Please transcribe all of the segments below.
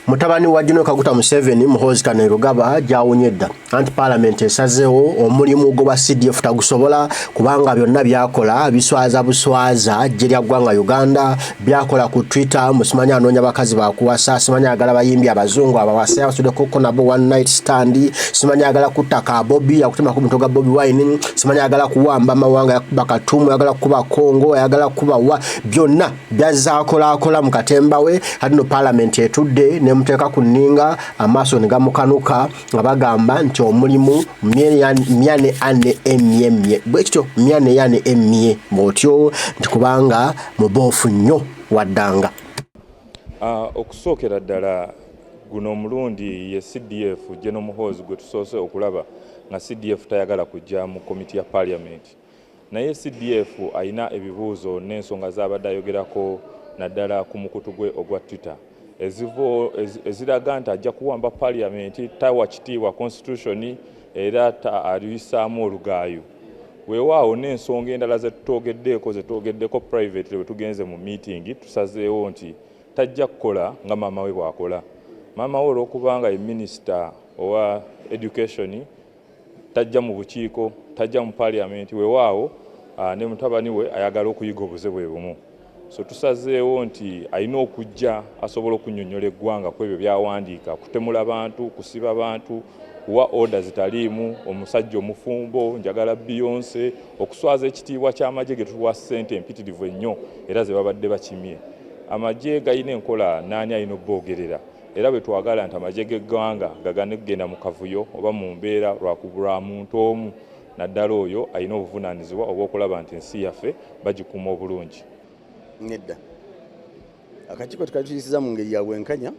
mutabani wa General Kaguta Museveni Muhoozi Kainerugaba jawunyedda anti parliament esazeewo omulimu gwa CDF tagusobola kubanga byonna byakola biswaza buswaza jerya gwanga Uganda byakola ku Twitter musimanya anonya bakazi bakuwasa simanya agala bayimbi abazungu abawasa abasude koko nabo one night stand simanya agala kutaka Bobby akutema ku mutoga Bobby Wine simanya agala kuwamba mawanga bakatumu agala kuba Kongo agala kuba wa byonna byazakola mu katemba we hadino parliament etudde ne muteka kuninga amaso nigamukanuka abagamba nti omulimu myane ane emye bwekyo myane yane emye botyo ndikubanga mubofu nnyo waddanga okusookera ddala guno omulundi ye CDF General Muhoozi gwe tusoose okulaba nga CDF tayagala kujja mu komiti ya parliament naye CDF ayina ebibuuzo n'ensonga z'abadde ayogerako naddala ku mukutu gwe ogwa Twitter eziraga nti ajja kuwamba parliament tawa kitiibwa constitution era aliyisaamu olugaayo weewaawo n'ensonga endala zetwogeddeko private bwe tugenze mu meeting tusazeewo nti tajja kukola nga maama we bw'akola maama we olw'okubanga ye minister owa education tajja mu bukiiko tajja mu parliament weewaawo ne mutabani we ayagala okuyiga obuze bwe bumu so tusazeewo nti alina okujja asobola okunnyonnyola eggwanga ku ebyo byawandiika kutemula abantu kusiba abantu wa order zitaliimu omusajja omufumbo njagala Beyonce okuswaza ekitiibwa ky'amagye ge tuwa ssente empitirivu ennyo era ze babadde bakimye amagye gayina enkola naani alina obboogerera era bwe twagala nti amagye g'eggwanga gagane kugenda mu kavuyo oba mu mbeera lwakubulwa muntu omu naddala oyo alina obuvunaanyizibwa obw'okulaba nti ensi yaffe bagikuuma obulungi nedda akakiiko tukakiyisiza mu ngeri ya bwenkanya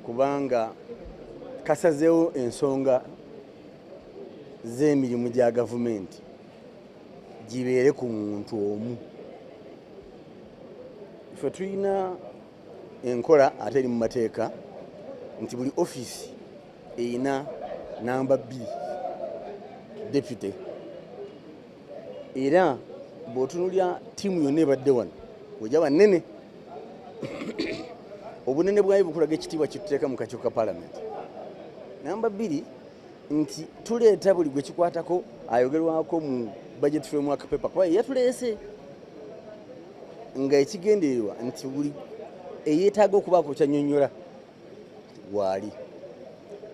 kubanga kasazeewo ensonga z'emirimu gya gavumenti gibeere ku muntu omu ife tulina enkola ate eri mu mateeka nti buli ofiisi eyina namba 2 deputy era bw'otunulya ttiimu yonna ebadde wano ojja banene obunene bwayo bukulaga ekitiibwa kituteeka mu kakiiko ka parliament namba 2 nti tuleeta buli gwe kikwatako ayogerwako mu budget framework paper kuba yatuleese nga ekigendererwa nti buli eyeetaaga okubaako kyanyonnyola waali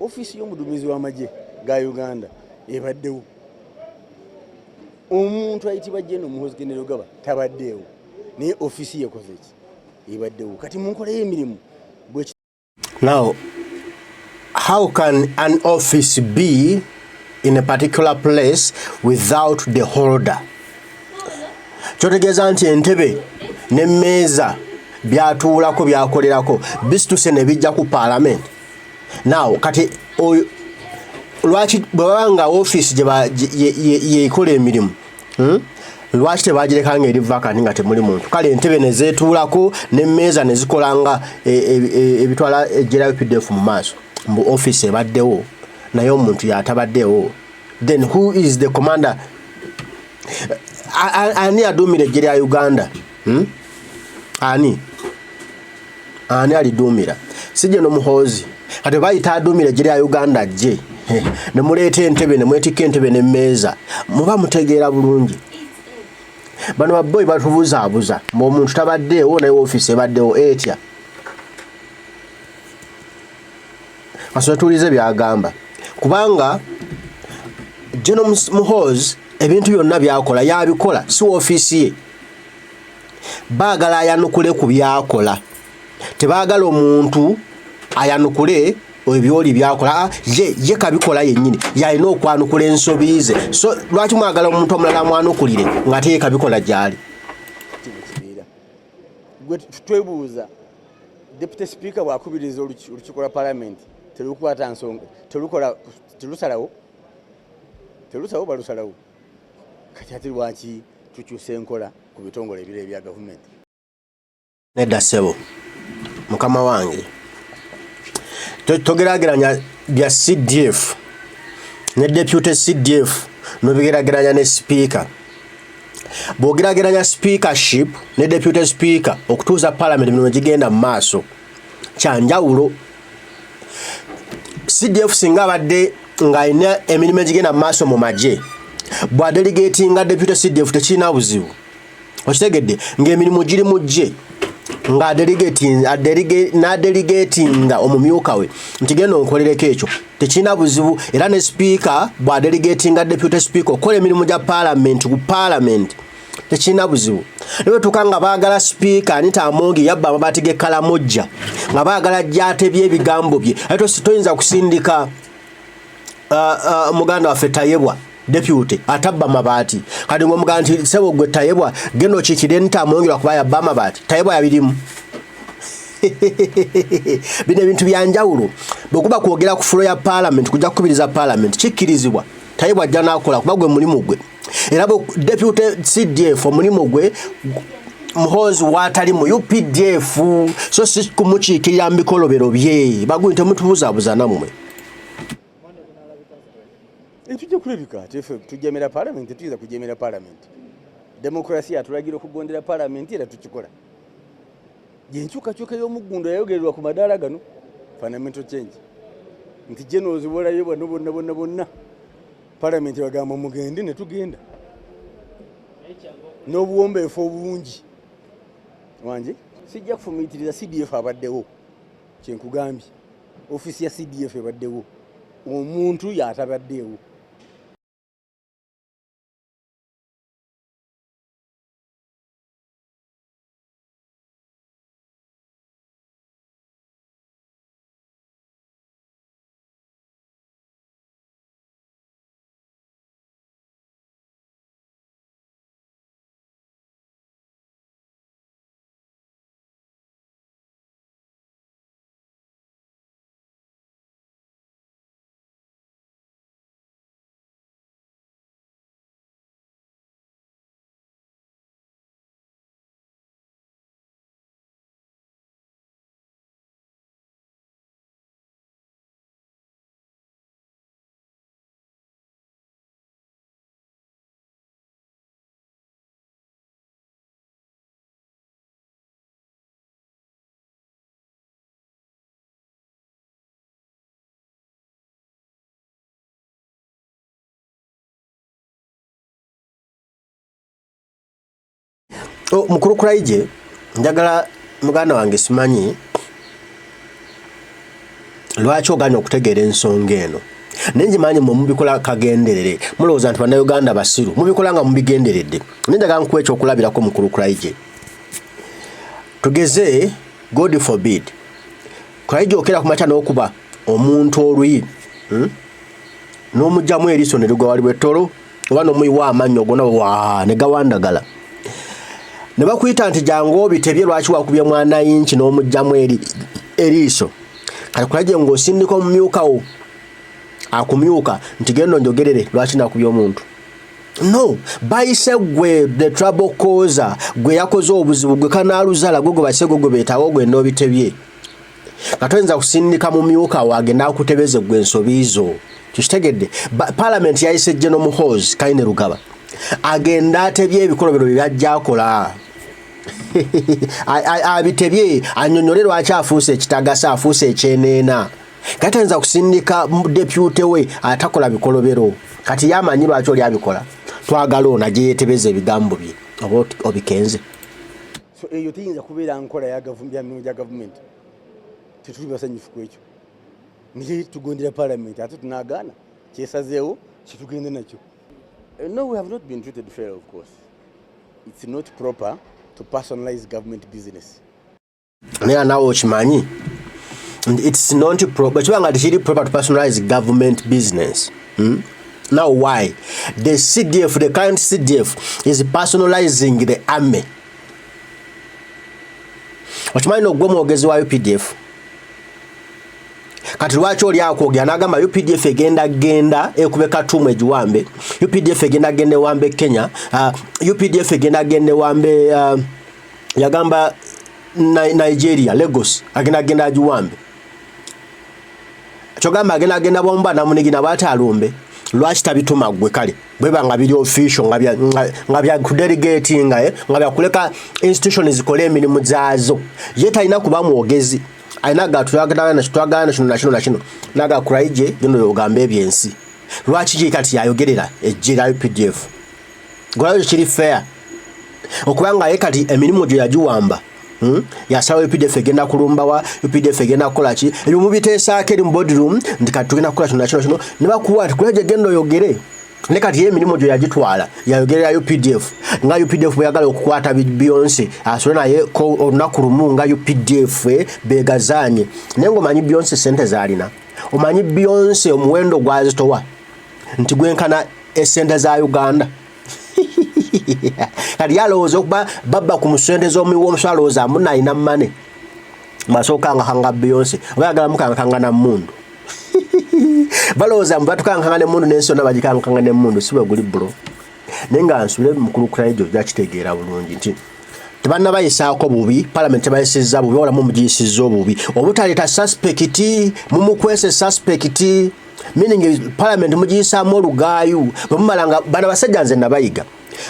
ofiisi y'omuduumizi w'amagye ga Uganda ebaddewo omuntu ayitibwa General Muhoozi Kainerugaba tabaddeewo naye ofiisi yekoze ki ebaddewo kati mu nkola y'emirimu now how can an office be in a particular place without the holder kyotegeeza nti entebe n'emmeeza byatuulako byakolerako bisituse ne bijja ku parliament now kati lwaki bwe babanga office yeikola emirimu lwaki tebagireka ng'eri vacant nga temuli muntu kale entebe ne zeetuulako n'emmeeza ne zikolanga ebitwala ejjera Updf mu maaso mbu office ebaddewo naye omuntu yatabaddewo then who is the commander ani aduumira eggye lya Uganda ani aliduumira si General Muhoozi kati bayita aduumira eggye lya Uganda gye ne muleeta entebe ne mwetikka entebe n'emmeeza muba mutegeera bulungi bano baboyi batubuzaabuza ng'omuntu tabaddeewo naye ofiisi ebaddewo etya asotulize byagamba kubanga General Muhoozi ebintu byonna byakola yabikola si ofiisi ye baagala ayanukule ku byakola tebaagala omuntu ayanukule ebyoli byakola ye kabikola yennyini yalina okwanukula ensobi ze so lwaki mwagala omuntu omulala mwanukulire ng'ate ye kabikola gyali gwe twebuuza deputy speaker bw'akubiriza olukiiko lwa parliament terukwata nsonga terusalawo balusalawo kati ate lwaki tukyusa enkola ku bitongole ebirala ebya gavumenti nedda ssebo mukama wange togerageranya bya CDF ne deputy CDF nobigerageranya ne speaker bwogerageranya speakership ne deputy speaker okutuuza parliament bino gigenda mu maaso kyanjawulo. CDF singa badde nga ina emirimu egigenda maaso mu magye bwa delegatinga deputy CDF tekirina buzibu. Okitegedde ng'emirimu giri mu gye nga delegatinga omumyuka we nti genda onkolereko ekyo tekirina buzibu. Era ne speaker bwa delegatinga deputy speaker okola emirimu gya parliament ku parliament tekirina buzibu. Niwe tukanga baagala speaker Anita Amongi yabba amabaati g'ekkalamojja nga baagala gy'atebye ebigambo bye ate toyinza kusindika muganda waffe Tayebwa deputy atabba mabaati kati ng'omuganda nti sebo gwe Tayebwa genda okiikire Anita Amongi lwakuba yabba amabaati Tayebwa yabirimu. Bino ebintu byanjawulo bwekuba kwogera ku fulo ya parliament kujja kukubiriza parliament kikkirizibwa Tayebwa ajja n'akola kuba gwe mulimu gwe. Era deputy CDF omulimu gwe Muhoozi watali mu UPDF so si kumukiikirira mu bikolobero bye bagundi temutubuzabuza nammwe. Tujja kulabika tefe tujemera parliament tuyiza kujemera parliament. Demokrasia atulagira okugondera parliament era tukikola. Jenkyukakyuka y'omuggundo yayogererwa ku madaala gano fundamental change nti generals bolayo bonna parliament bagamba mugende ne tugenda n'obuwombeefu obulungi wanje sijja kufumiitiriza CDF abaddewo kyenkugambye ofisi ya CDF ebaddewo omuntu yatabaddewo. Mukuru Kuraije njagala muganda wange simanyi lwaki oganya okutegeera ensonga eno nenjimanyi mubikola kagenderere mulowooza nti bannayuganda basiru mubikola nga mubigenderedde nenjagala nkuwa ekyokulabirako Mukuru Kuraije tugeze God forbid Kuraije okera kumakya n'okuba omuntu oluyi n'omugjamu eriiso ne ligwa wali bw'ettolo oba n'omuyiwa amannyo gonna ne gawandagala ne bakuyita nti jangu obitebye lwaki wakubye mwana inchi n'omugjamu eriiso kati Kuraije ng'osindika omumyukawo akumyuka nti genda onjogerere lwaki nakubye omuntu. No, bayise gwe the trouble causer gwe yakoze obuzibu gwe kanaaluzala gwe base gwe beetawo gwe n'obitebye katoyinza kusindika mu myuka wagenda akutebeze gwe ensobiizo kitegedde. Parliament yayise General Muhoozi Kaine Rugaba agenda atebye ebikolobero bye byajja akola abitebye anyonyole lwaki afuuse ekitagasa afuuse ekyeneena katayinza kusindika deputy we atakola bikolobero kati yamanyi lwaki oli abikola twagala ona gye yeetebeza ebigambo bye oba obikenze. So eyo teyinza kubeera nkola ya government tetuli basanyufu ku ekyo niye tugondera parliament ate tunaagaana kyesazeewo kitugende nakyo. No, we have not been treated fair, of course. It's not proper to personalize government business. It's not proper. It's really proper to personalize government business. Now why? The CDF, the current CDF, is personalizing the army. What you might know, Gwomogezi wa UPDF. Kati lwaki oli akwogera n'agamba UPDF egenda ekubeka tumwe egiwambe UPDF egenda ewambe Kenya UPDF egenda ewambe yagamba Nigeria Lagos agenda agiwambe kyogamba agenda bomba namunigina batalumbe lwaki tabituma gwe kale bwebanga biri official nga bya kudelegatinga nga bya kuleka institutions zikole emirimu zaazo ye talina kuba mwogezi ainaga twagana kino naga kuraije bino yogambe ebyensi lwaki kati yayogerera ejjira UPDF golayo kiri fair okubanga ye kati emirimu gye yagiwamba yasawa UPDF egenda kulumbawa UPDF egenda kukola ki ebyo mubiteesaako eri mu boardroom ndi kati tugenda kukola kino ne bakuwa ati kulaje genda oyogere ne kati ye emirimu gye yagitwala yayogerera UPDF nga UPDF bwe yagala okukwata Beyonce asole naye ko olunaku lumu nga UPDF begazaanye naye ng'omanyi Beyonce sente zaalina omanyi Beyonce omuwendo gwazitowa nti gwenkana esente za Uganda kati yalowooza okuba babba ku musente z'omuwoomuso alowooza muna alina mmane basooka nga Beyonce oba yagala mukankanga na mmundu balowooza mbatukankanga n'emmundu n'ensona bagikankanga n'emmundu si bwe guli bro naye nga nsubire mukulukula egyo gyakitegeera bulungi nti tebannabayisaako bubi Parliament tebayisizza bubi walamu mugiyisizza obubi obutaleeta suspect mumukwese suspect meaning Parliament mugiyisaamu olugaayu bwe mumalanga bana basajja nze nabayiga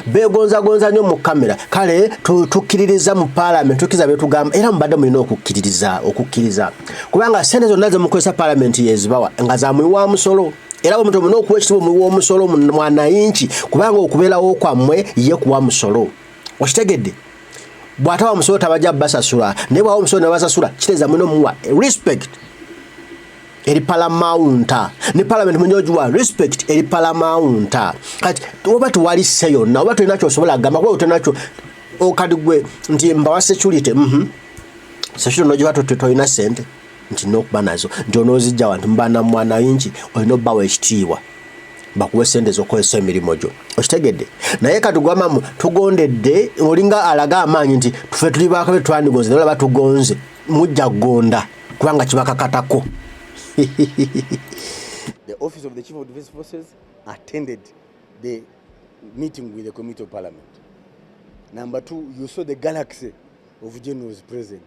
begonza nnyo mu kamera kale tukkiririza mu Parliament tukiza betugamba era mubadde mulina okukkiriza kubanga sente zonna zemukozesa Parliament yezibawa nga za muyiwa musolo era omuntu mulina okuwa ekitiibwa muyiwa musolo mwanayinki kubanga okubeerawo kwammwe ye kuwa musolo okitegedde bw'atawa musolo tabajja basasula naye bwawa omusolo ne basasula kitegeeza mulina omuwa respect eri Palamawunta ne Parliament munyojuwa respect eri Palamawunta kati oba tuwali seyo na oba tulina kyosobola gamba kuba tulinakyo okadi gwe nti mbawa security security nojiba tulina sente nti nokuba nazo nti onoozijja wantu mbana mwanayinki olina obbawa ekitiibwa bakuwe sente zokozesa emirimu gyo okitegedde naye katugwamamu tugondedde olinga alaga amaanyi nti tufe tuli bakabe twandigonze olaba tugonze mujja gonda kubanga kibakakatako. The Office of the Chief of Defence Forces attended the meeting with the Committee of Parliament. Number two, you saw the galaxy of generals present.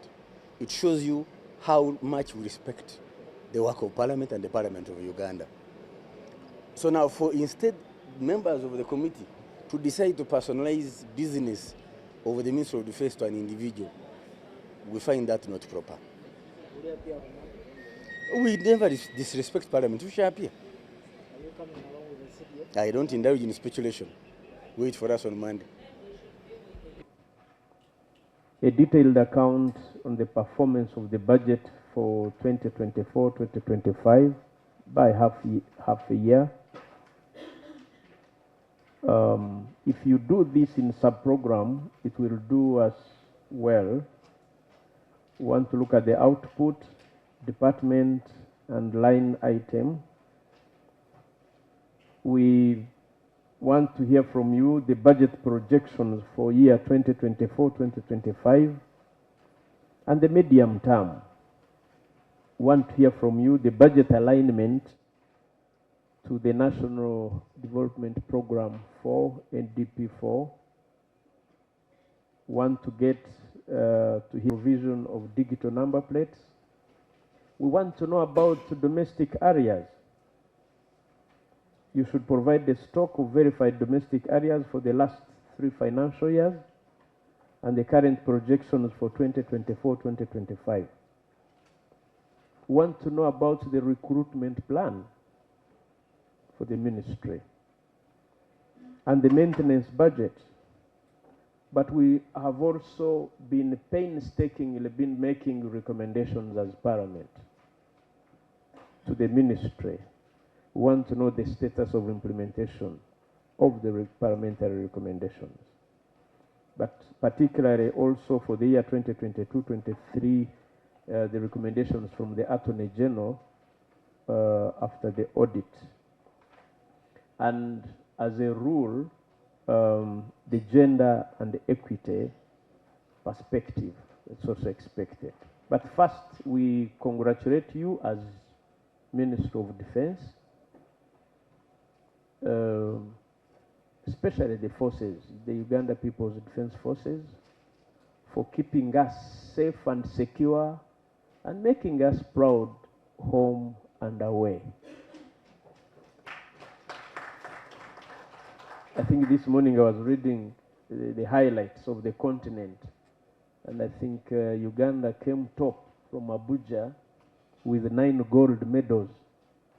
It shows you how much we respect the work of Parliament and the Parliament of Uganda. So now, for instead members of the committee to decide to personalize business over the Minister of Defence to an individual, we find that not proper. We never disrespect Parliament. We shall appear. Are you coming along with the CDF? I don't indulge in speculation. Wait for us on Monday. A detailed account on the performance of the budget for 2024-2025 by half a year. If you do this in sub-program, it will do us well. We want to look at the output, department, and line item. We want to hear from you the budget projections for year 2024-2025 and the medium term. We want to hear from you the budget alignment to the National Development Program 4 and DP4. We want to get to hear provision of digital number plates. We want to know about domestic areas. You should provide the stock of verified domestic areas for the last 3 financial years and the current projections for 2024-2025. We want to know about the recruitment plan for the ministry and the maintenance budget. But we have also been painstakingly making recommendations as Parliament to the ministry. We want to know the status of implementation of the parliamentary recommendations. But particularly also for the year 2022-23, the recommendations from the Attorney General after the audit. And as a rule, the gender and equity perspective is also expected. But first, we congratulate you as Minister of Defense, especially the forces, the Uganda People's Defense Forces, for keeping us safe and secure and making us proud home and away. I think this morning I was reading the highlights of the continent, and I think Uganda came top from Abuja with 9 gold medals,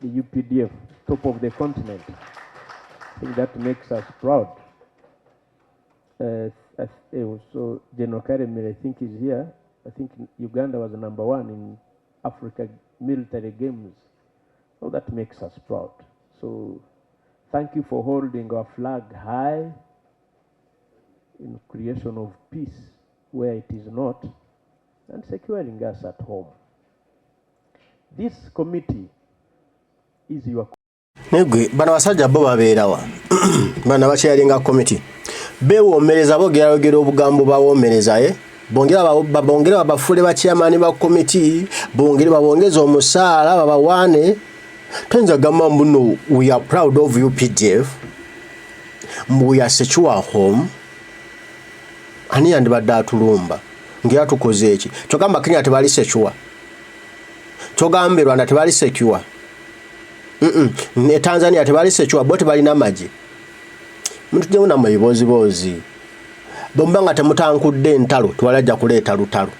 the UPDF, top of the continent. I think that makes us proud. So General Karemire, I think, is here. I think Uganda was #1 in Africa military games. So that makes us proud. So thank you for holding our flag high in creation of peace where it is not, and securing us at home. This committee is your negwe bana basajja bo babeerawa bana bakyalinga committee beewoomereza bogeragera obugambo bawoomereza bongera babafule ba chairman ba committee bongere babongeza omusaala babawane tenza gamba mbuno we are proud of UPDF we are secure home ani yandibadde atulumba ngira tukoze eki kyogamba Kenya tebali secure kyogambe Rwanda tebali secure ne Tanzania tebali secure bote bali namaji muntu je una mayibozi bombanga temutankudde entalo twalajja kuleeta lutalo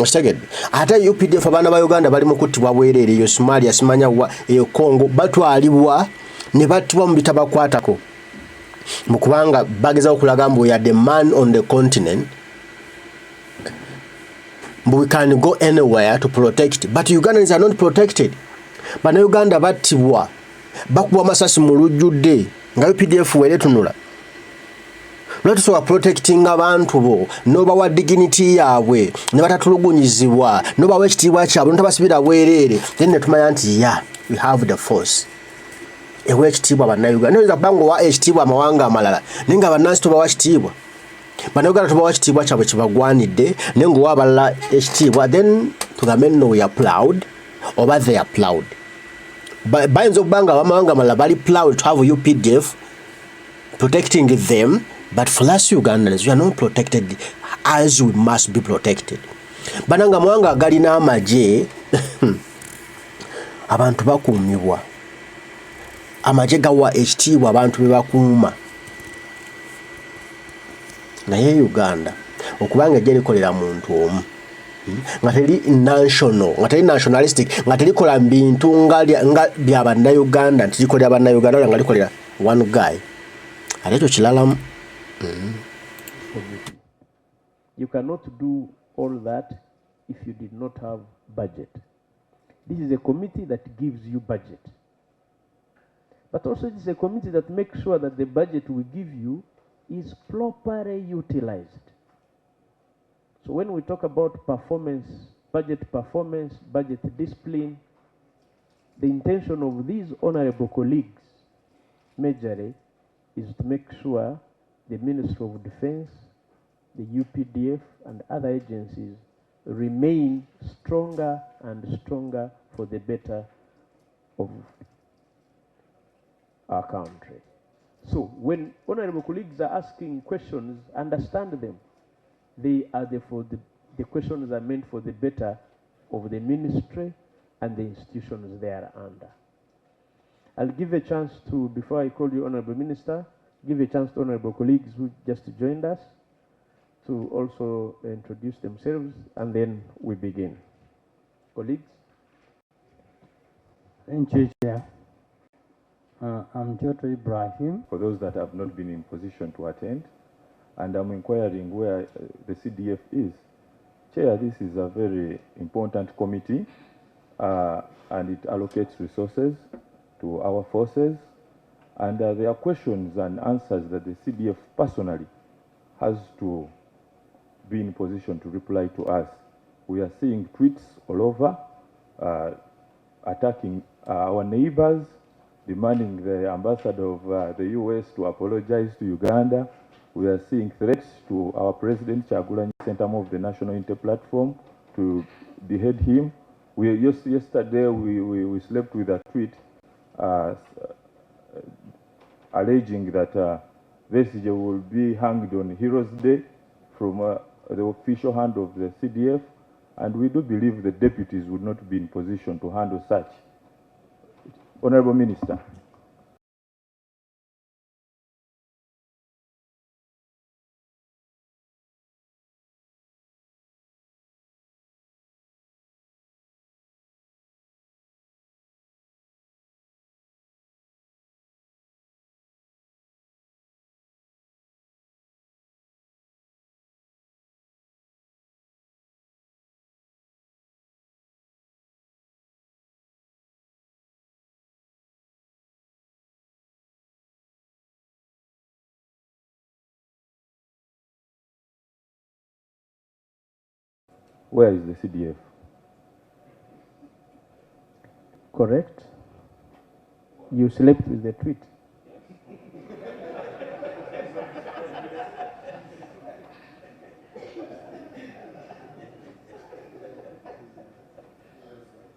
ostegedde ate UPDF abana ba Uganda bali mukutibwa bwerere yo Somalia simanya wa eyo Congo batwalibwa ne batibwa mu bitabakwatako mukubanga bageza okulaga mbu ya the man on the continent but we can go anywhere to protect but Ugandans are not protected. Bana Uganda batibwa bakuba masasi mu lujjudde nga UPDF wele tunula not so protecting abantu bo no bawa dignity yaabwe ne batatulugunyizibwa no bawa ekitiibwa kyabwe ntabasibira bwerere then netumanya nti we have the force ewe ekitiibwa bana Uganda nza bango wa ekitiibwa amawanga amalala ninga bannansi tubawa ekitiibwa bana Uganda tubawa ekitiibwa kyabwe kibagwanidde nengo wabala ekitiibwa then tugambe no we are proud oba they are proud bayinza okubanga amawanga amalala bali proud to have UPDF protecting them. But for us Ugandans, we are not protected as we must be protected. Bananga mwanga galina amaje abantu bakuumibwa. Amaje gawa ekitiibwa abantu be bakuuma. Naye Uganda okubanga ejja likolera muntu omu nga teri national, nga teri nationalistic, nga teri kola bintu nga bya bannayuganda nti likolera bannayuganda nga likolera one guy. Ate ekyo kilala. You cannot do all that if you did not have budget. This is a committee that gives you budget. But also it is a committee that makes sure that the budget we give you is properly utilized. So when we talk about performance, budget discipline, the intention of these honorable colleagues majorly is to make sure the Ministry of Defense, the UPDF, and other agencies remain stronger and stronger for the better of our country. So when honorable colleagues are asking questions, understand them. They are the questions are meant for the better of the ministry and the institutions they are under. I'll give a chance to, before I call you Honorable Minister, give a chance to honorable colleagues who just joined us to also introduce themselves, and then we begin. Colleagues? Thank you, Chair. I'm Joto Ibrahim. For those that have not been in position to attend, and I'm inquiring where the CDF is. Chair, this is a very important committee, and it allocates resources to our forces. And there are questions and answers that the CDF personally has to be in position to reply to us. We are seeing tweets all over attacking our neighbors, demanding the ambassador of the US to apologize to Uganda. We are seeing threats to our president, Kyagulanyi Ssentamu of the National Unity Platform, to behead him. Yesterday we slept with a tweet alleging that Besigye will be hanged on Heroes Day from the official hand of the CDF, and we do believe the deputies would not be in position to handle such. Honorable Minister. Where is the CDF? Correct? You slept with the tweet.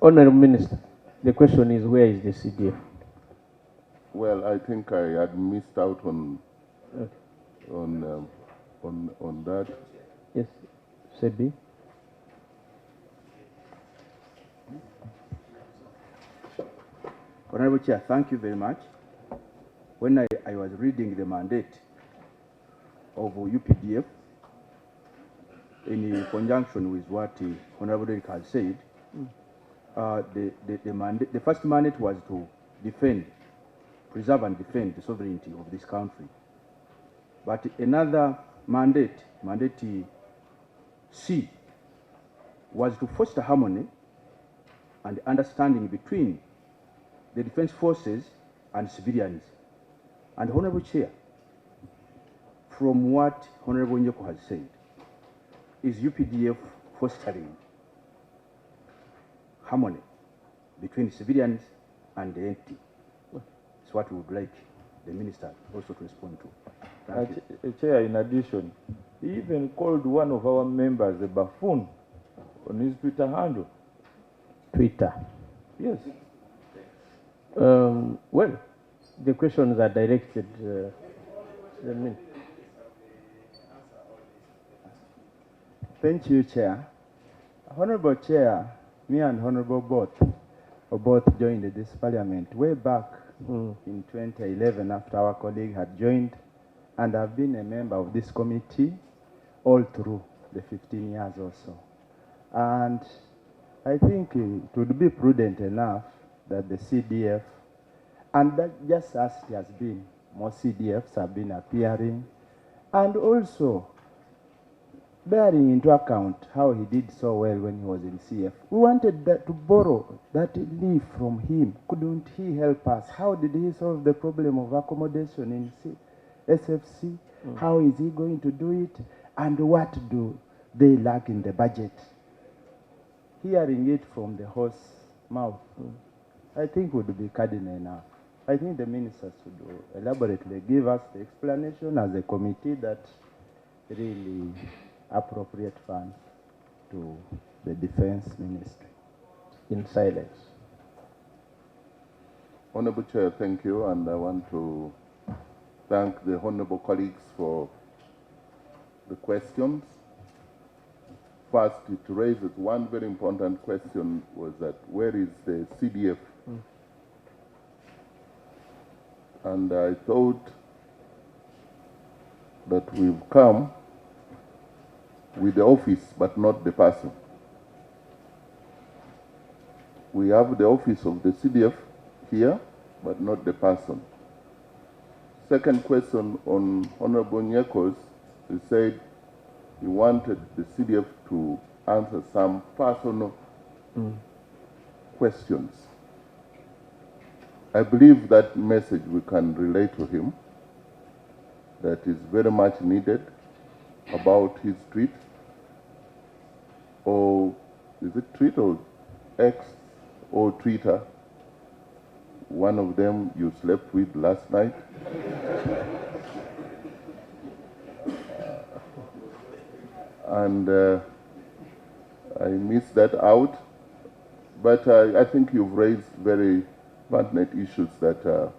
Honorable Minister, the question is, where is the CDF? Well, I think I had missed out on Okay. on that. Yes, Sebi. Honorable Chair, thank you very much. When I was reading the mandate of UPDF, in conjunction with what Honorable Derek has said, the first mandate was to defend, preserve and defend the sovereignty of this country. But another mandate, mandate C, was to foster harmony and understanding between the defense forces and civilians. And Honorable Chair, from what Honorable Nyoko has said, is UPDF fostering harmony between civilians and the entity? It's what we would like the minister also to respond to. Thank you. Chair, in addition, he even called one of our members a buffoon on his Twitter handle. Twitter. Yes. Well, the questions are directed to the minister. Thank you, Chair. Honorable Chair, me and Honorable both joined this parliament way back in 2011 after our colleague had joined, and I've been a member of this committee all through the 15 years or so. And I think it would be prudent enough that the CDF, and that just as it has been, more CDFs have been appearing, and also bearing into account how he did so well when he was in CF. We wanted to borrow that leaf from him. Couldn't he help us? How did he solve the problem of accommodation in SFC? How is he going to do it? And what do they lack in the budget? Hearing it from the horse mouth, I think would be cardinal enough. I think the minister should elaborately give us the explanation as a committee that really appropriate funds to the defense ministry. In silence. Honorable Chair, thank you, and I want to thank the honorable colleagues for the questions. First, it raises one very important question, was that where is the CDF? And I thought that we've come with the office, but not the person. We have the office of the CDF here, but not the person. Second question on Honorable Nyeko's, he said he wanted the CDF to answer some personal questions. I believe that message we can relate to him, that is very much needed about his tweet, or is it tweet or X or Twitter? One of them you slept with last night. And I missed that out, but I think you've raised very pertinent issues that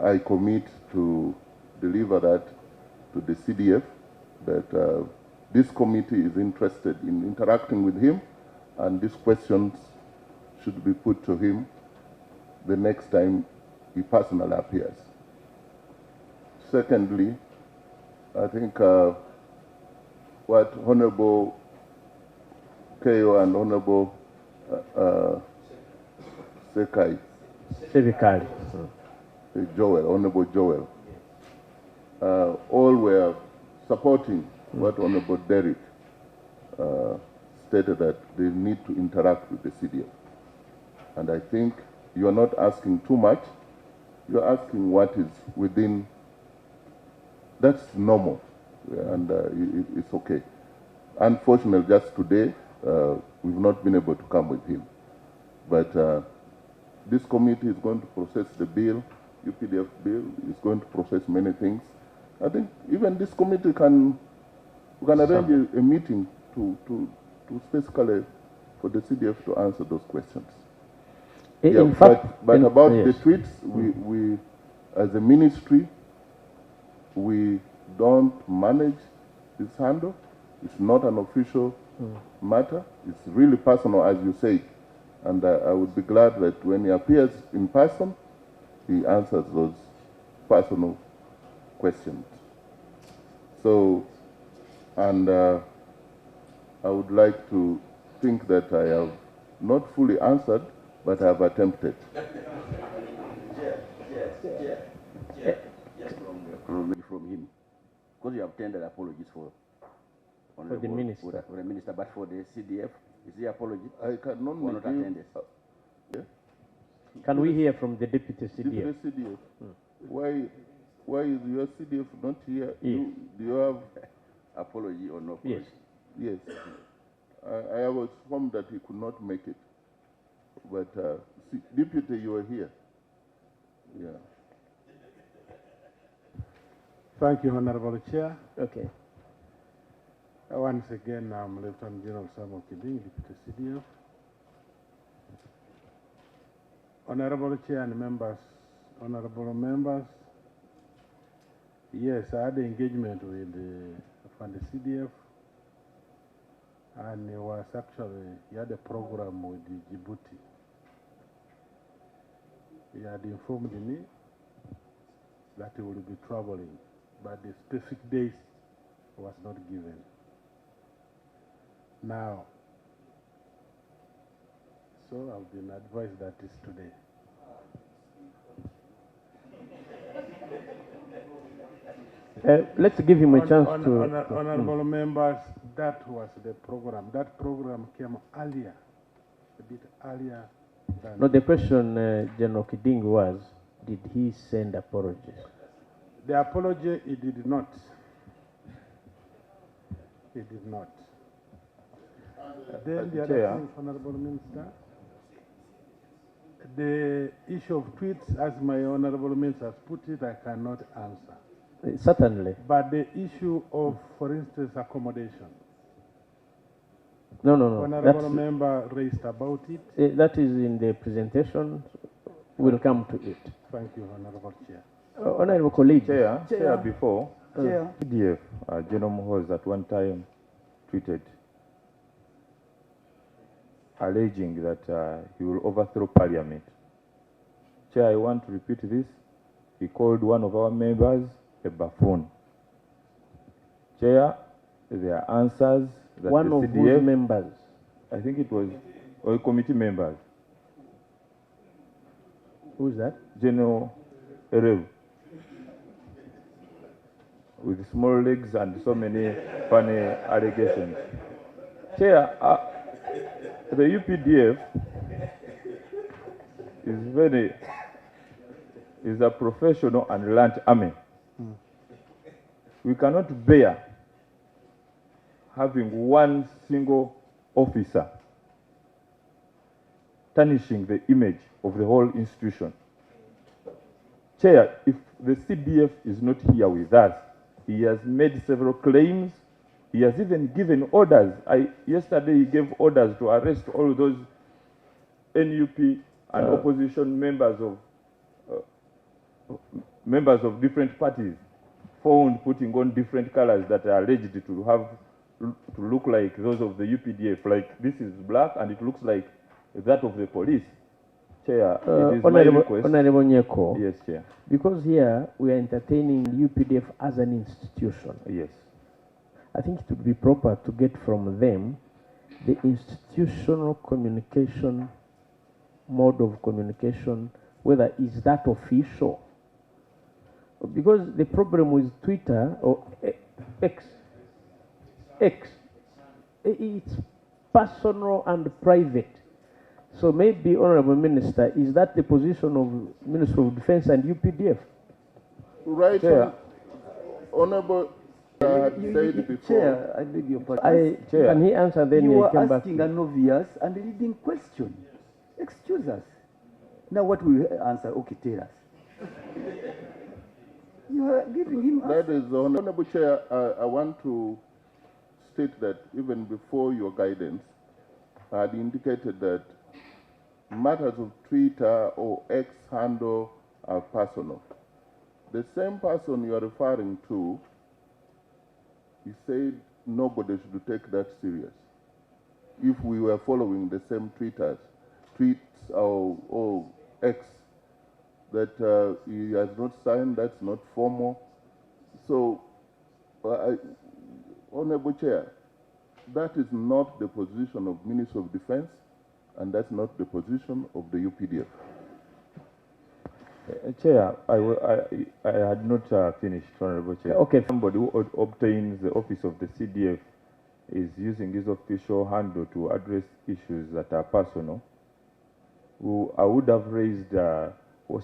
I commit to deliver that to the CDF, that this committee is interested in interacting with him, and these questions should be put to him the next time he personally appears. Secondly, I think what Honorable Keyo and Honorable Honorable Joel, all were supporting what Honorable Derek stated, that they need to interact with the CDF. And I think you are not asking too much. You are asking what is within, that's normal, and it's okay. unfortunately, just today, we've not been able to come with him. But this committee is going to process the bill, UPDF bill, is going to process many things. I think even this committee can arrange a meeting to specifically for the CDF to answer those questions. In fact, but about yes. the tweets, we as a ministry, we don't manage this handle. It's not an official matter. It's really personal, as you say. And I would be glad that when he appears in person, he answers those personal questions. So, and I would like to think that I have not fully answered, but I have attempted. From him, because you have tendered apologies for the minister. For the minister, but for the CDF, is the apology? I cannot Or not attended? Can we hear from the deputy CDF? Deputy CDF. Why is your CDF not here? Yes. Do you have Apology or no apology? Yes. Yes. I was informed that he could not make it. But Deputy, you are here. Yeah. Thank you, Honorable Chair. Okay. Once again, I'm Lieutenant General Samuel Kiding, Deputy CDF. Honorable Chair and honorable members, yes, I had engagement with the CDF, and he had a program with Djibouti. He had informed me that he will be traveling, but the specific days was not given. Now, so I've been advised that it's today. Let's give him a chance to... Honorable members, that was the program. That program came earlier, a bit earlier than... No, the question, General Kiding, was, did he send apologies? The apology, he did not. He did not. Then the other thing, Honorable Minister, the issue of tweets, as my Honorable Minister has put it, I cannot answer. Certainly. But the issue of, for instance, accommodation. No. Honorable member raised about it. That is in the presentation. We'll come to it. Thank you, Honorable Chair. Honorable colleague. Chair, before, DF, General Muhoozi at one time tweeted alleging that he will overthrow Parliament. Chair, I want to repeat this. He called one of our members a buffoon. Chair, there are answers that one the of CDF, whose members? I think it was all committee members. Who's that? General Erev, with small legs and so many funny allegations. Chair, the UPDF is a professional and learned army. We cannot bear having one single officer tarnishing the image of the whole institution. Chair, if the CDF is not here with us, he has made several claims. He has even given orders. Yesterday he gave orders to arrest all those NUP and opposition members of different parties, found putting on different colors that are alleged to look like those of the UPDF. Like this is black and it looks like that of the police. Chair, it is my request. Honorable Nyeko. Yes, Chair. Because here we are entertaining UPDF as an institution. Yes. I think it would be proper to get from them the institutional communication, mode of communication, whether is that official. Because the problem with Twitter or X, it's personal and private. So maybe, Honorable Minister, is that the position of Minister of Defense and UPDF? Right, Chair. Honorable Chair, I beg your pardon. Can he answer then? You he are came asking back a novice and leading question. Excuse us. Now what will you answer? Okay, tell us. You are giving him That is, Honorable Chair, I want to state that even before your guidance, I had indicated that matters of Twitter or X handle are personal. The same person you are referring to, he said nobody should take that serious. If we were following the same tweets or X, that he has not signed, that's not formal. So, Honorable Chair, that is not the position of Minister of Defense, and that's not the position of the UPDF. Chair, I had not finished, Honorable Chair. Okay. Somebody who obtains the office of the CDF is using his official handle to address issues that are personal. I would have raised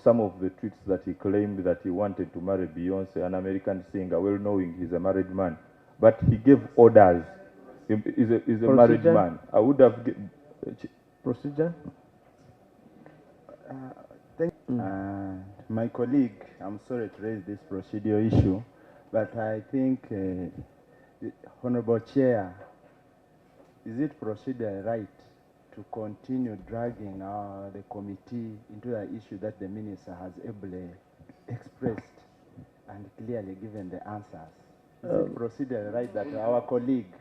some of the tweets that he claimed that he wanted to marry Beyonce, an American singer, well knowing he's a married man. But he gave orders. He's a married man. I would have... Procedure? My colleague, I'm sorry to raise this procedural issue, but I think, Honorable Chair, is it procedure right to continue dragging the committee into an issue that the minister has ably expressed and clearly given the answers? Is it procedure right that our colleague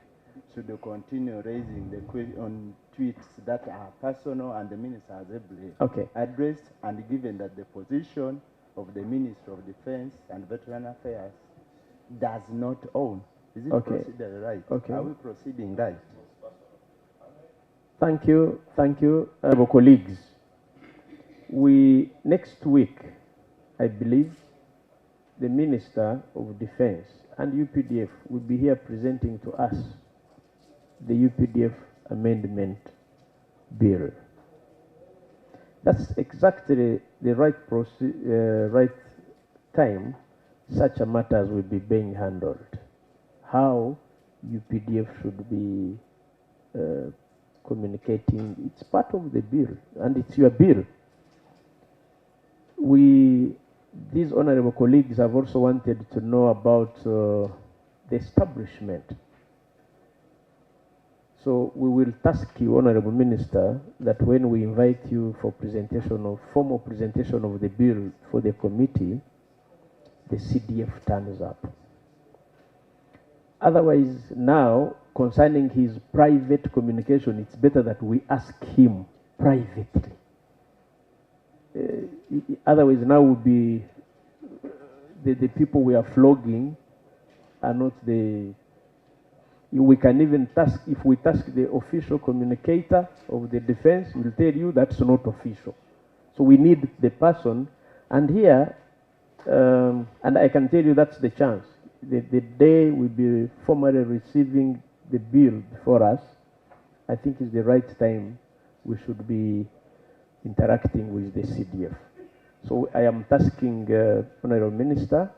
should continue raising the question on tweets that are personal and the minister has ably addressed, and given that the position of the Minister of Defense and Veteran Affairs does not own? Is it procedure right? Are we proceeding right? Thank you, colleagues. Next week, I believe, the Minister of Defense and UPDF will be here presenting to us the UPDF amendment bill. That's exactly the right time such a matters will be being handled. How UPDF should be communicating. It's part of the bill, and it's your bill. These honorable colleagues have also wanted to know about the establishment. So we will task you, Honorable Minister, that when we invite you for formal presentation of the bill for the committee, the CDF turns up. Otherwise, now, concerning his private communication, it's better that we ask him privately. Otherwise, now will be the people we are flogging are not the... We can even task, if we task the official communicator of the defense, we'll tell you that's not official. So we need the person, and here, and I can tell you that's the chance. The day we'll be formally receiving the bill before us, I think is the right time we should be interacting with the CDF. So I am tasking Honorable Minister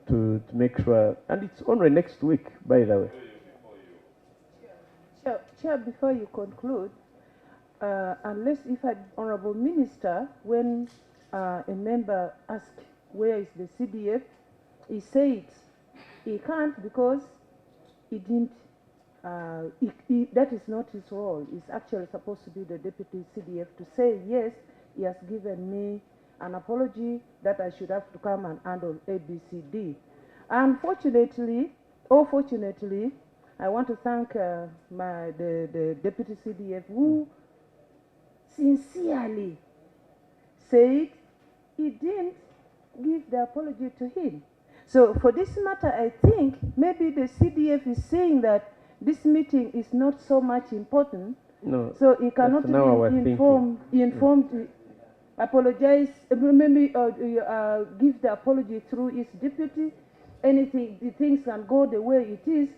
to make sure, and it's only next week, by the way. Chair, before you conclude, unless if an Honorable Minister, when a member asks where is the CDF, he says he can't because he didn't, that is not his role. It's actually supposed to be the Deputy CDF to say, yes, he has given me an apology that I should have to come and handle ABCD. Unfortunately, or fortunately, I want to thank the Deputy CDF who sincerely said he didn't give the apology to him. So for this matter, I think maybe the CDF is saying that this meeting is not so much important. No, so he cannot apologize, maybe give the apology through his deputy. Anything, the things can go the way it is.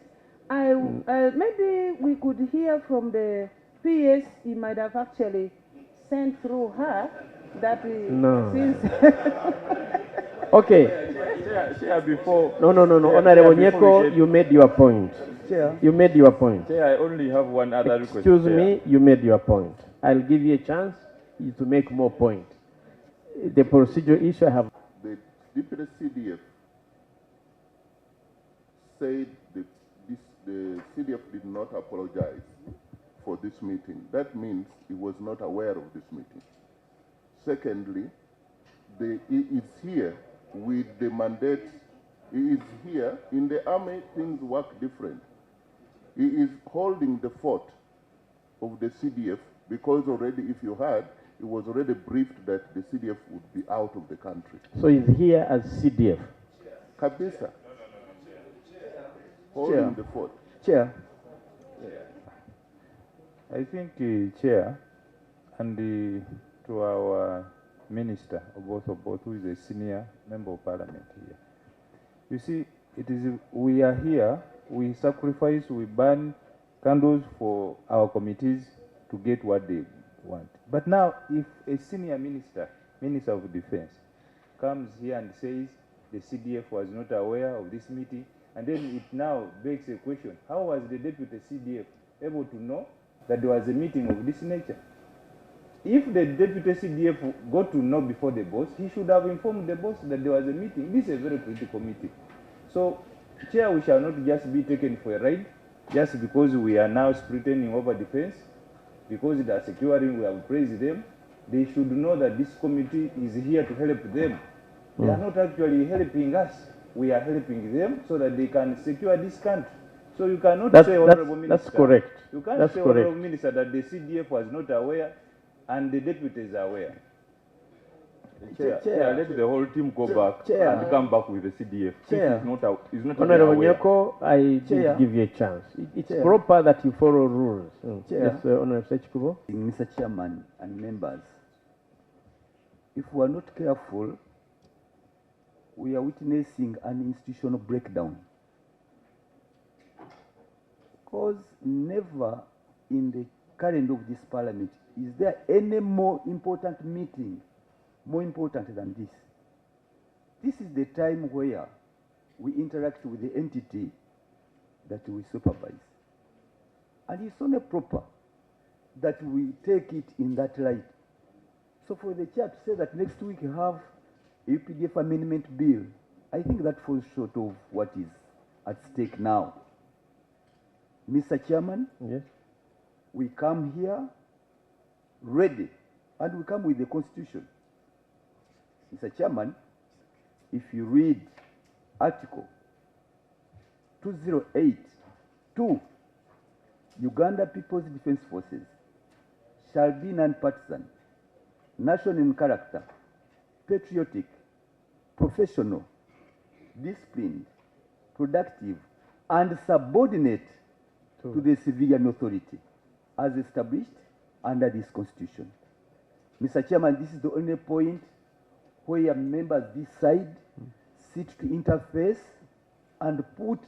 Maybe we could hear from the PS. He might have actually sent through her that. No. Since Okay. Chair, before... No. Honorable Nyeko, you made your point. Chair. You made your point. Chair, I only have one other request. Excuse me, you made your point. I'll give you a chance to make more point. The procedural issue I have... The Deputy CDF said the CDF did not apologize for this meeting. That means he was not aware of this meeting. Secondly, he is here with the mandate. He is here. In the army, things work different. He is holding the fort of the CDF because already, if you heard, it was already briefed that the CDF would be out of the country. So he's here as CDF? Kabisa. Holding the fort. Chair. I think, Chair, and to our Minister, Oboth, who is a senior member of Parliament here. You see, we are here, we sacrifice, we burn candles for our committees to get what they want. But now, if a senior minister, Minister of Defense, comes here and says the CDF was not aware of this meeting, and then it now begs a question, how was the Deputy CDF able to know that there was a meeting of this nature? If the Deputy CDF got to know before the boss, he should have informed the boss that there was a meeting. This is a very critical meeting. So, Chair, we shall not just be taken for a ride, just because we are now pretending over defense, because they are securing, we have praised them. They should know that this committee is here to help them. They are not actually helping us. We are helping them so that they can secure this country. So you cannot say, Honorable Minister. That's correct. You can't say, Honorable Minister, that the CDF was not aware and the deputies are aware. Chair, let the whole team go back and come back with the CDF. Chair. Is not Honorable Nyeko, I did give you a chance. It's proper that you follow rules. Yes, Honorable Sechikubo. Mr. Chairman and members, if we are not careful, we are witnessing an institutional breakdown. Because never in the calendar of this parliament is there any more important meeting, more important than this. This is the time where we interact with the entity that we supervise. And it's only proper that we take it in that light. So for the chair to say that next week you have a UPDF amendment bill, I think that falls short of what is at stake now. Mr. Chairman, yes, we come here ready, and we come with the Constitution. Mr. Chairman, if you read Article 208(2), Uganda People's Defense Forces shall be non-partisan, national in character, patriotic, professional, disciplined, productive, and subordinate to the civilian authority as established under this Constitution. Mr. Chairman, this is the only point where members decide, sit to interface, and put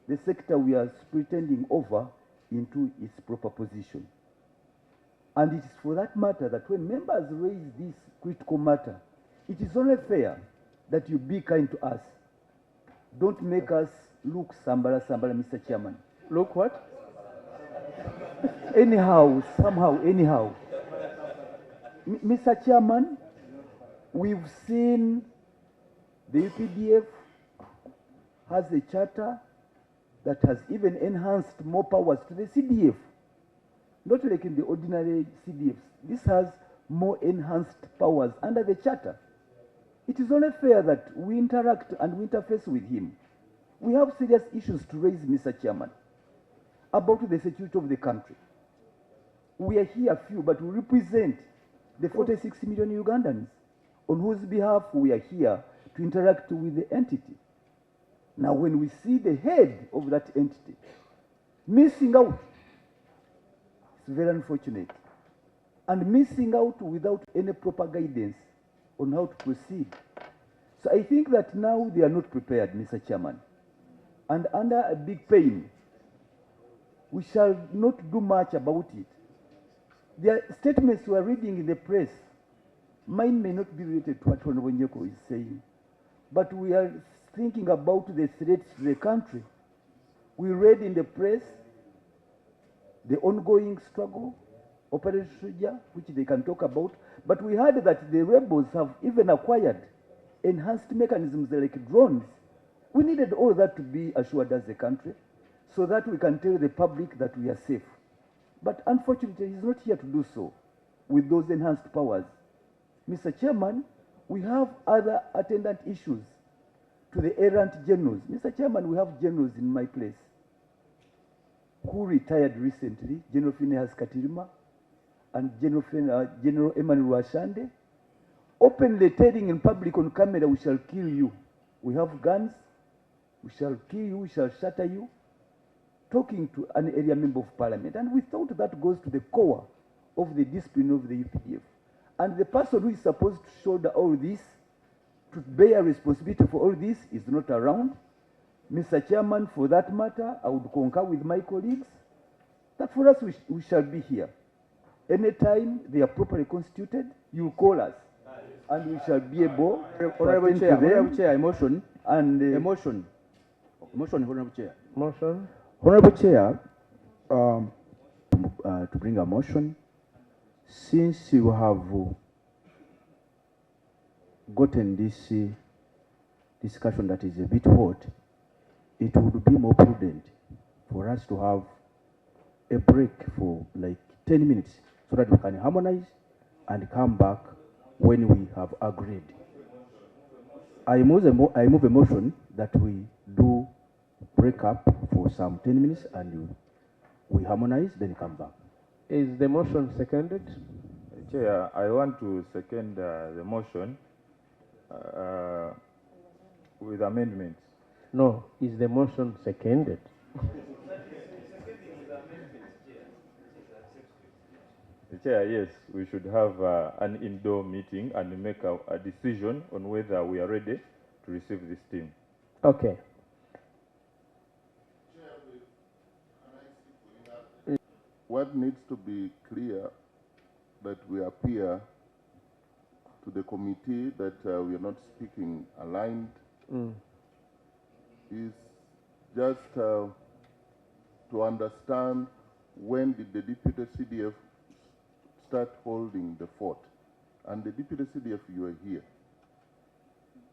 the sector we are pretending over into its proper position. And it is for that matter that when members raise this critical matter, it is only fair that you be kind to us. Don't make us look sambala, Mr. Chairman. Look what? Anyhow, somehow, anyhow. Mr. Chairman, we've seen the UPDF has a charter that has even enhanced more powers to the CDF. Not like in the ordinary CDFs. This has more enhanced powers under the charter. It is only fair that we interact and we interface with him. We have serious issues to raise, Mr. Chairman, about the security of the country. We are here few, but we represent the 46 million Ugandans on whose behalf we are here to interact with the entity. Now, when we see the head of that entity missing out, it's very unfortunate. And missing out without any proper guidance on how to proceed. So I think that now they are not prepared, Mr. Chairman. And under a big pain, we shall not do much about it. There are statements we are reading in the press. Mine may not be related to what Honorable Nyeko is saying. But we are thinking about the threats to the country. We read in the press the ongoing struggle, Operation Shujaa, which they can talk about, but we heard that the rebels have even acquired enhanced mechanisms like drones. We needed all that to be assured as a country so that we can tell the public that we are safe. But unfortunately, he's not here to do so with those enhanced powers. Mr. Chairman, we have other attendant issues to the errant generals. Mr. Chairman, we have generals in my place who retired recently, General Phineas Katirima and General Emmanuel Washande, openly telling in public on camera, we shall kill you. We have guns, we shall kill you, we shall shatter you, talking to an area member of parliament. And we thought that goes to the core of the discipline of the UPDF. And the person who is supposed to shoulder all this, to bear responsibility for all this, is not around. Mr. Chairman, for that matter, I would concur with my colleagues that for us, we shall be here. Anytime they are properly constituted, you call us, and we shall be able Honorable to Chair, attend to them. Honorable Chair, motion. And Motion, Honorable Chair. Motion. Honorable Chair, to bring a motion, since you have gotten this discussion that is a bit hot, it would be more prudent for us to have a break for like 10 minutes so that we can harmonize and come back when we have agreed. I move a motion that we do break up for some 10 minutes and we harmonize, then come back. Is the motion seconded? Chair, I want to second the motion with amendments. No, is the motion seconded? Chair, yes, we should have an indoor meeting and make a decision on whether we are ready to receive this team. Okay. What needs to be clear that we appear to the committee that we are not speaking aligned is just to understand when did the Deputy CDF start holding the fort. And the Deputy CDF, you are here.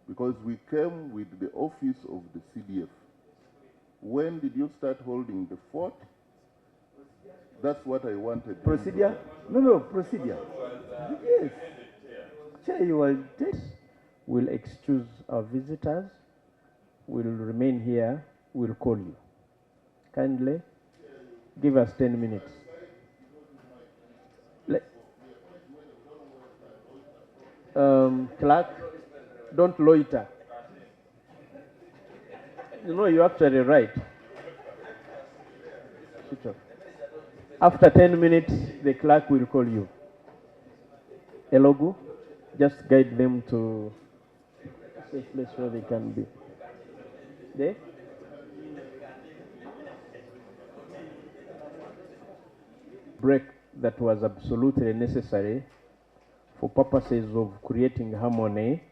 Because we came with the office of the CDF. When did you start holding the fort? That's what I wanted. Procedure? No, procedure. Yes. Chair, you will take. We'll excuse our visitors. We'll remain here. We'll call you. Kindly give us 10 minutes. Clerk, don't loiter. You know, you're actually right. Switch off. After 10 minutes, the clerk will call you. Elogu, just guide them to a safe place where they can be. There? Break that was absolutely necessary for purposes of creating harmony.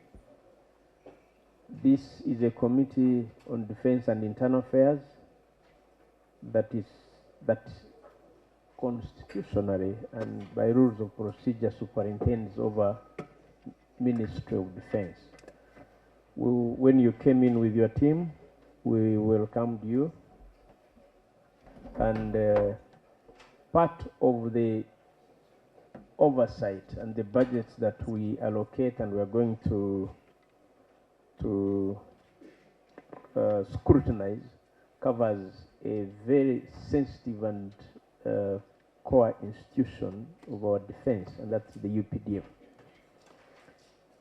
This is a committee on defense and internal affairs that constitutionally and by rules of procedure superintends over Ministry of Defense. When you came in with your team, we welcomed you, and part of the oversight and the budgets that we allocate and we are going to scrutinize covers a very sensitive and core institution of our defense, and that's the UPDF.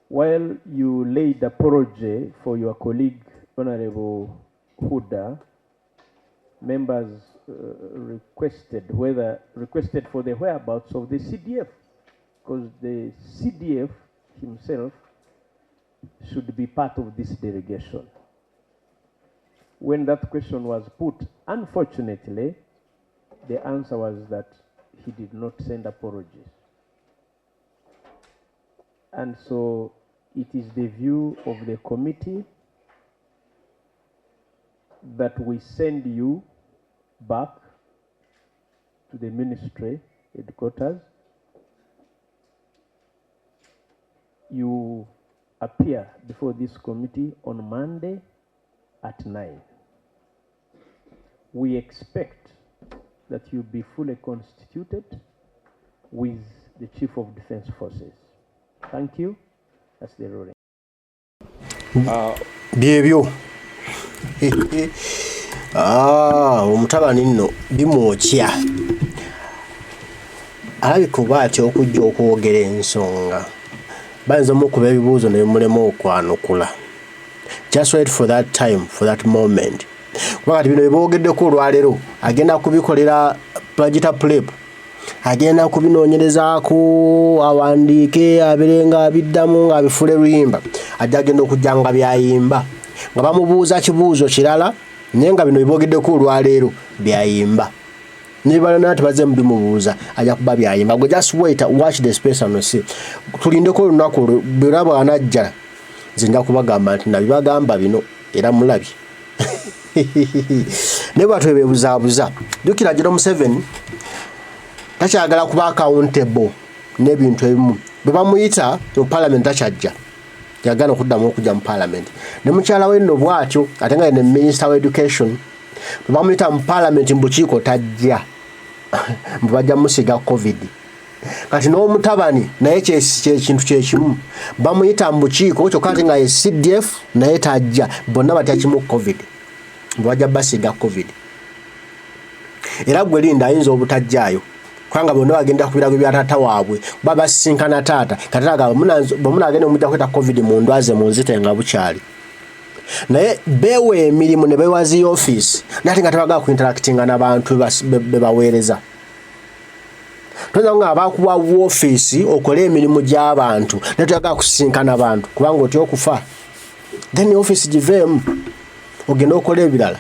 While you laid apology for your colleague, Honorable Huda, members requested for the whereabouts of the CDF, because the CDF himself should be part of this delegation. When that question was put, unfortunately, the answer was that he did not send apologies. And so it is the view of the committee that we send you back to the ministry headquarters. You appear before this committee on Monday at 9. We expect that you be fully constituted with the Chief of Defense Forces. Thank you. That's the ruling. Byebyo. Omutabani nno bimwokya. Alabika oba atya okujja okwogera ensonga. Bayinza mukuba ebibuuzo ne bimulema okwanukula. Just wait for that time, for that moment. Kuba kati bino byeboogeddeko olwaleero agenda kubikolera budget prep. Agenda kubinoonyerezaako awandiike abeerenga abiddamu ng'abifule luyimba. Ajja agenda okujja nga byayimba. Nga bamubuuza kibuuzo kirala naye nga bino byeboogeddeko olwaleero byayimba. Nibalana tubaze mbimubuuza ajja kuba byayimba. Go just wait, watch the space and see. Tulindeko olunaku biraba anajja. Zinja kubagamba nti nabibagamba bino era mulabye. Ne bwatwe beebuzaabuza. Jjukira General Museveni takyagala kuba accountable n'ebintu ebimu. Bwe bamuyita mu parliament takyajja. Yagala okuddamu okujja mu parliament. Ne mukyala we nno bw'atyo ate nga ne minister wa education. Bwe bamuyita mu parliament mu bukiiko tajja. Bajja musiga COVID. Kati n'omutabani naye kintu kyekimu. Bamuyita mu bukiiko kyokka ate nga ye CDF naye tajja. Bonna batya kimu COVID. Bwajja basiga COVID. Era gwe linda ayinza obutajjaayo. Kwanga bonna bagenda ku birago bya taata waabwe. Baba sinkana taata. Kataaga bwe agenda omujja kweta COVID mu ndwaze mu nzite nga bukyali. Naye bewe emirimu ne bewazi office. Nate nga tebaga ku interactinga n'abantu bebaweereza. Toza nga abakuwa office okole emirimu gy'abantu. Ne toyaga kusinkana abantu kubanga otyo okufa. Then office giveemu. Ogenda okola ebirala.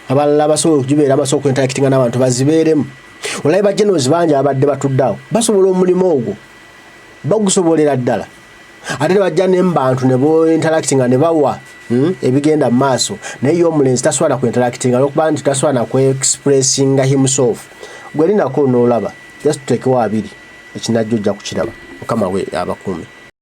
Abalala basobola okugibeera basobola okuinteractinga n'abantu bazibeeremu. Olaye bajenozi bangi abadde batuddawo. Basobola omulimu ogwo. Bagusobolera ddala. Ate bajja n'embantu ne bo interactinga ne bawa ebigenda maaso. Naye yo omulenzi taswala ku interactinga olwokuba nti taswala ku expressinga himself. Gwe linako n'olaba. Just tuteekewo abiri. Ekinajja ojja kukiraba. Mukama we abakuume.